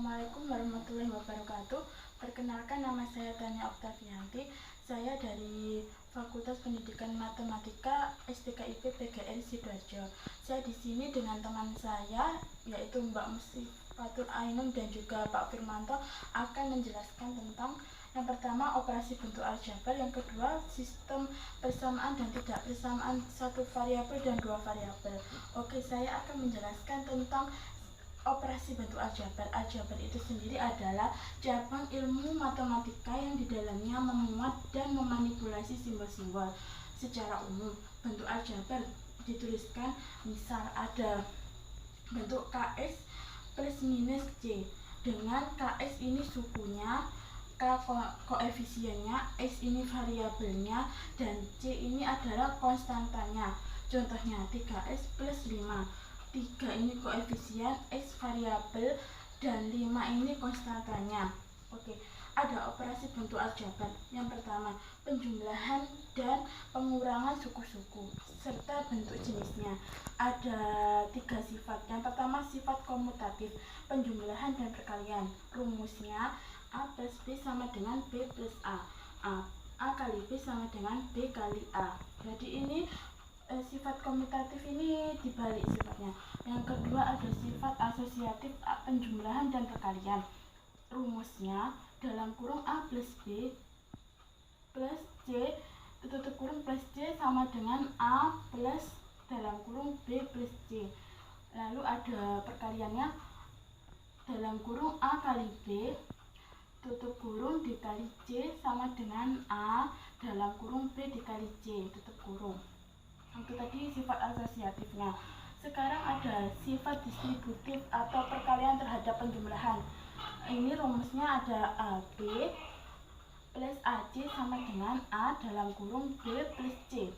Assalamualaikum warahmatullahi wabarakatuh. Perkenalkan, nama saya Tania Oktavianti. Saya dari Fakultas Pendidikan Matematika STKIP PGRI Sidoarjo. Saya di sini dengan teman saya yaitu Mbak Musyifatul Ainun dan juga Pak Firmanto akan menjelaskan tentang yang pertama operasi bentuk aljabar, yang kedua sistem persamaan dan tidak persamaan satu variabel dan dua variabel. Oke, saya akan menjelaskan tentang operasi bentuk aljabar. Aljabar itu sendiri adalah cabang ilmu matematika yang di dalamnya memuat dan memanipulasi simbol-simbol. Secara umum, bentuk aljabar dituliskan misal ada bentuk KS plus minus C, dengan KS ini sukunya, K koefisiennya, S ini variabelnya, dan C ini adalah konstantanya. Contohnya 3S plus 5. 3 ini koefisien, S variabel, dan 5 ini konstantanya. Oke, ada operasi bentuk aljabar. Yang pertama, penjumlahan dan pengurangan suku-suku serta bentuk jenisnya. Ada 3 sifat. Yang pertama, sifat komutatif, penjumlahan dan perkalian. Rumusnya A plus B sama dengan B plus A. A kali B sama dengan B kali A. Jadi ini sifat komutatif ini dibalik sifatnya. Yang kedua ada sifat asosiatif, penjumlahan dan perkalian. Rumusnya dalam kurung A plus B plus C tutup kurung plus C sama dengan A plus dalam kurung B plus C. Lalu ada perkaliannya dalam kurung A kali B tutup kurung dikali C sama dengan A dalam kurung B dikali C tutup kurung. Itu tadi sifat asosiatifnya. Sekarang ada sifat distributif atau perkalian terhadap penjumlahan. Ini rumusnya ada AB plus AC sama dengan A dalam kurung B plus C.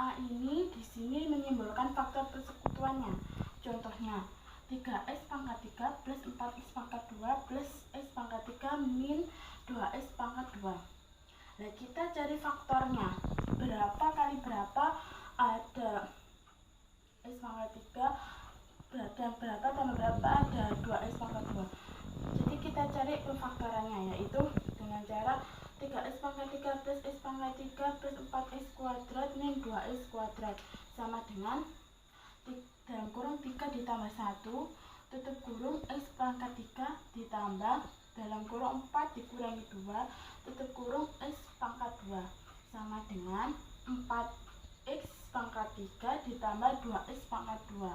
A ini di sini menyimbolkan faktor persekutuannya. Contohnya 3S pangkat 3 plus 4S pangkat 2 plus S pangkat 3 min 2S pangkat 2. Nah, kita cari faktornya. Berapa kali berapa? Ada S pangkat 3 dan berapa tambah berapa, ada 2S pangkat 2. Jadi kita cari pemfaktorannya, yaitu dengan cara 3S pangkat 3 plus S pangkat 3 plus 4S kuadrat min 2S kuadrat sama dengan dalam kurung 3 ditambah 1 tutup kurung S pangkat 3 ditambah dalam kurung 4 dikurangi 2 tutup kurung S pangkat 2 sama dengan 4X pangkat 3 ditambah 2S pangkat 2.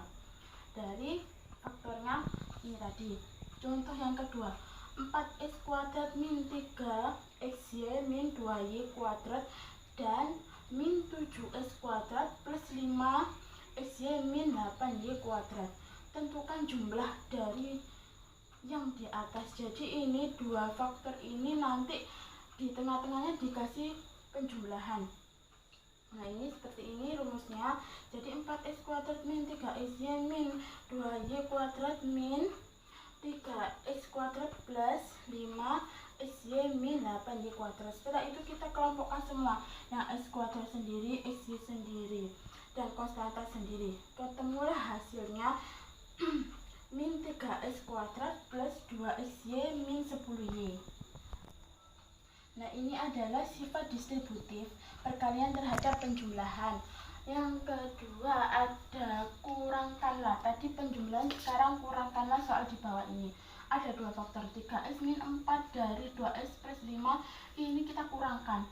Dari faktornya ini tadi. Contoh yang kedua, 4S kuadrat min 3XY min 2Y kuadrat dan min 7S kuadrat plus 5XY min 8Y kuadrat. Tentukan jumlah dari yang di atas. Jadi ini dua faktor ini nanti di tengah-tengahnya dikasih penjumlahan. Nah, ini seperti ini rumusnya. Jadi 4S kuadrat min 3XY min 2Y kuadrat min 3X kuadrat plus 5XY min 8Y kuadrat. Setelah itu kita kelompokkan semua. Yang X kuadrat sendiri, XY sendiri, dan konstanta sendiri. Ketemulah hasilnya min 3x kuadrat plus 2xy min 10y. Nah, ini adalah sifat distributif, perkalian terhadap penjumlahan. Yang kedua ada kurangkanlah. Tadi penjumlahan, sekarang kurangkanlah soal di bawah ini. Ada dua faktor, 3x min 4 dari 2x plus 5. Ini kita kurangkan.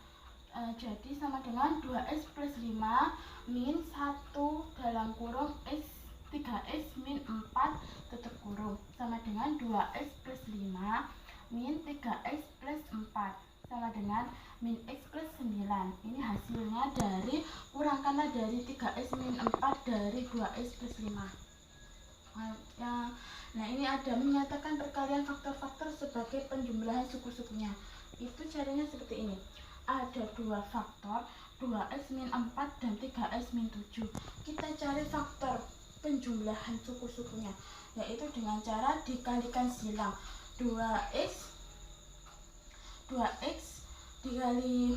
Jadi sama dengan 2x plus 5 min 1 dalam kurung x 3x min 4 tutup kurung sama dengan 2x plus 5 min 3x plus 4 sama dengan min x plus 9. Ini hasilnya dari kurangkanlah dari 3x min 4 dari 2x plus 5. Nah, ini ada menyatakan perkalian faktor-faktor sebagai penjumlahan suku-sukunya. Itu caranya seperti ini. Ada dua faktor, 2x min 4 dan 3x min 7. Kita cari faktor penjumlahan suku-sukunya, yaitu dengan cara dikalikan silang. 2x dikali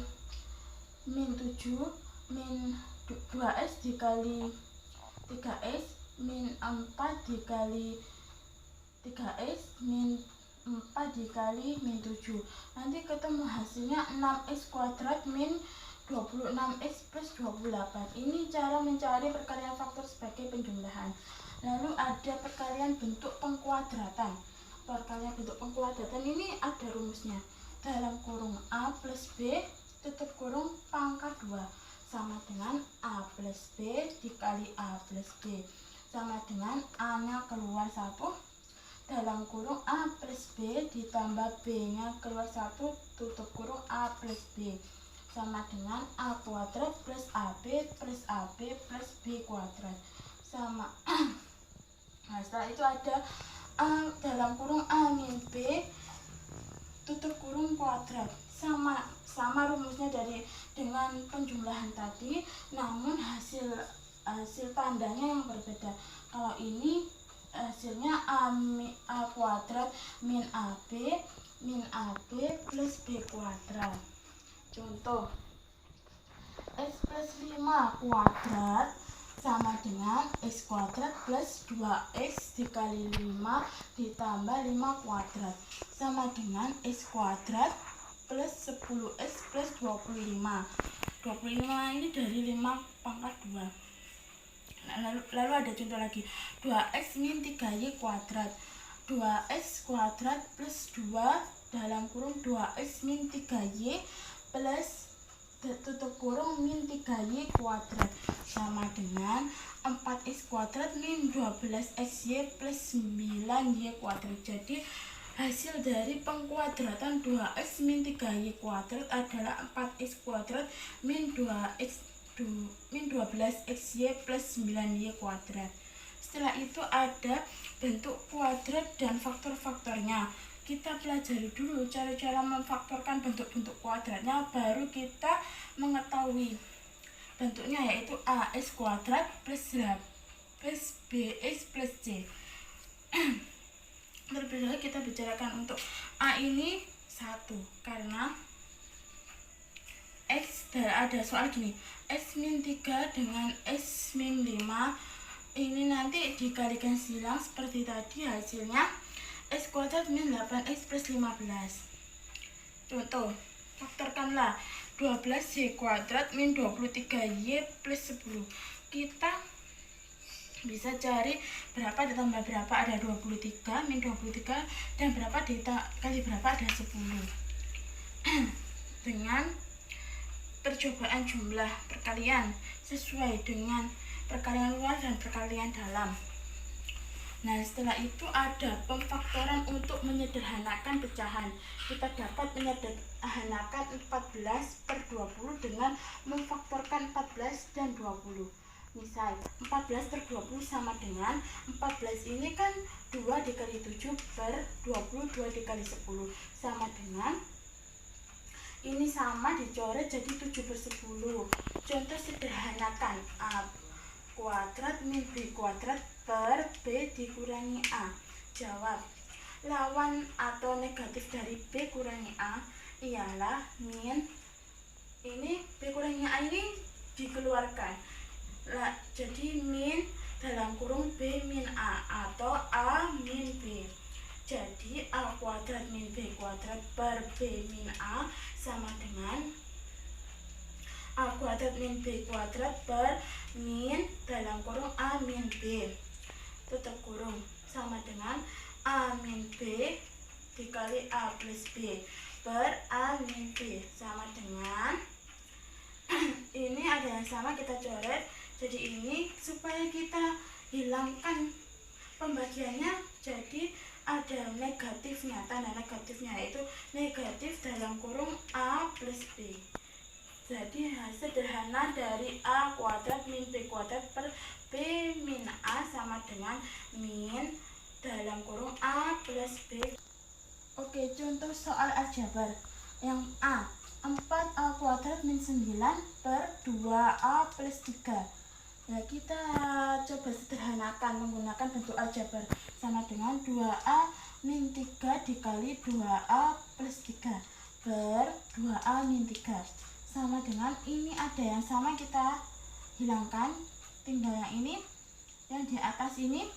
min 7 min 2x dikali 3x min 4 dikali 3x min dikali min 7. Nanti ketemu hasilnya 6x kuadrat min 26x plus 28. Ini cara mencari perkalian faktor sebagai penjumlahan. Lalu ada perkalian bentuk pengkuadratan. Perkalian bentuk pengkuadratan ini ada rumusnya. Dalam kurung A plus B tutup kurung pangkat 2 sama dengan A plus B dikali A plus B sama dengan A nya keluar 1 dalam kurung A plus B ditambah B nya keluar 1 tutup kurung A plus B sama dengan A kuadrat plus AB plus AB plus B kuadrat sama nah setelah itu ada A dalam kurung A min B tutup kurung kuadrat sama rumusnya dengan penjumlahan tadi, namun hasil tandanya yang berbeda. Kalau ini hasilnya A kuadrat min AB plus B kuadrat. Contoh, X plus 5 kuadrat sama dengan X kuadrat plus 2X dikali 5 ditambah 5 kuadrat sama dengan X kuadrat plus 10X plus 25. 25 ini dari 5 pangkat 2. Nah, lalu ada contoh lagi. 2X min 3Y kuadrat. 2X kuadrat plus 2 dalam kurung 2X min 3Y plus tutup kurung min 3Y kuadrat sama dengan 4X kuadrat min 12XY plus 9Y kuadrat. Jadi hasil dari pengkuadratan 2x min 3y kuadrat adalah 4x kuadrat min 12xy plus 9y kuadrat. Setelah itu ada bentuk kuadrat dan faktor-faktornya. Kita pelajari dulu cara-cara memfaktorkan bentuk-bentuk kuadratnya, baru kita mengetahui bentuknya, yaitu ax kuadrat plus bx plus c. Terlebih dahulu kita bicarakan untuk A ini 1 karena X ada soal gini, X min 3 dengan X min 5 ini nanti dikalikan silang seperti tadi, hasilnya X kuadrat min 8X plus 15. Contoh, faktorkanlah 12Y kuadrat min 23Y plus 10. Kita bisa cari berapa ditambah berapa, ada 23 min 23 dan berapa dikali berapa ada 10. Dengan percobaan jumlah perkalian sesuai dengan perkalian luar dan perkalian dalam. Nah, setelah itu ada pemfaktoran untuk menyederhanakan pecahan. Kita dapat menyederhanakan 14/20 dengan memfaktorkan 14 dan 20. Misal 14 per 20 sama dengan 14 ini kan 2 dikali 7 per 20, 2 dikali 10 sama dengan ini sama dicoret jadi 7 per 10. Contoh sederhanakan A kuadrat min B kuadrat per B dikurangi A. Jawab, lawan atau negatif dari B kurangi A ialah min, ini B kurangi A ini dikeluarkan. Jadi min dalam kurung B min A atau A min B. Jadi A kuadrat min B kuadrat per B min A sama dengan A kuadrat min B kuadrat per min dalam kurung A min B tutup kurung sama dengan A min B dikali A plus B per A min B sama dengan ini ada yang sama kita coret. Jadi ini supaya kita hilangkan pembagiannya, jadi ada negatifnya, tanda negatifnya yaitu negatif dalam kurung A plus B. Jadi hasil sederhana dari A kuadrat min B kuadrat per B min A sama dengan min dalam kurung A plus B. Oke, contoh soal aljabar yang A, 4A kuadrat min 9 per 2A plus 3. Ya, kita coba sederhanakan menggunakan bentuk aljabar sama dengan 2A min 3 dikali 2A plus 3 per 2A min 3 sama dengan ini ada yang sama kita hilangkan, tinggal yang ini, yang di atas ini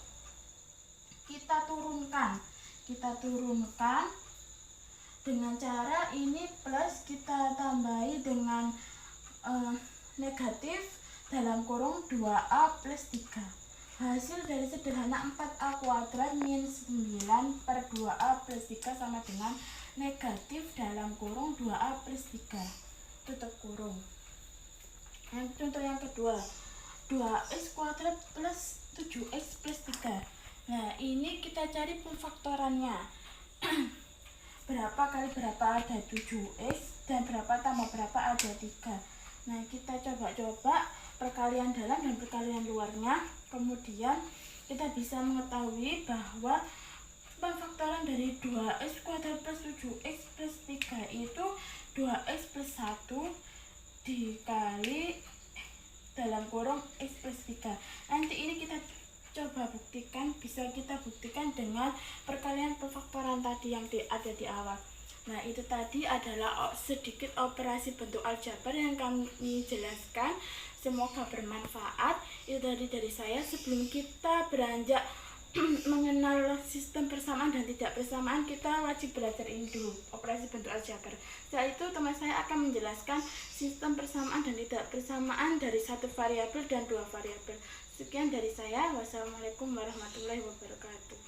kita turunkan Dengan cara ini plus kita tambahi dengan negatif dalam kurung 2A plus 3. Hasil dari sederhana 4A kuadrat min 9 per 2A plus 3 sama dengan negatif dalam kurung 2A plus 3. Tutup kurung. Contoh yang kedua, 2x kuadrat plus 7x plus 3. Nah, ini kita cari pemfaktorannya. Berapa kali berapa ada 7x dan berapa tambah berapa ada 3. Nah, kita coba-coba perkalian dalam dan perkalian luarnya. Kemudian kita bisa mengetahui bahwa pemfaktoran dari 2x kuadrat plus 7x plus 3 itu 2x plus 1 dikali dalam kurung x plus 3. Nanti ini kita coba buktikan, bisa kita buktikan dengan perkalian pemfaktoran tadi yang ada di awal. Nah, itu tadi adalah sedikit operasi bentuk aljabar yang kami jelaskan. Semoga bermanfaat. Itu tadi dari saya. Sebelum kita beranjak mengenal sistem persamaan dan tidak persamaan, kita wajib belajar ini dulu, operasi bentuk aljabar. Setelah itu teman saya akan menjelaskan sistem persamaan dan tidak persamaan dari satu variabel dan dua variabel. Sekian dari saya. Wassalamualaikum warahmatullahi wabarakatuh.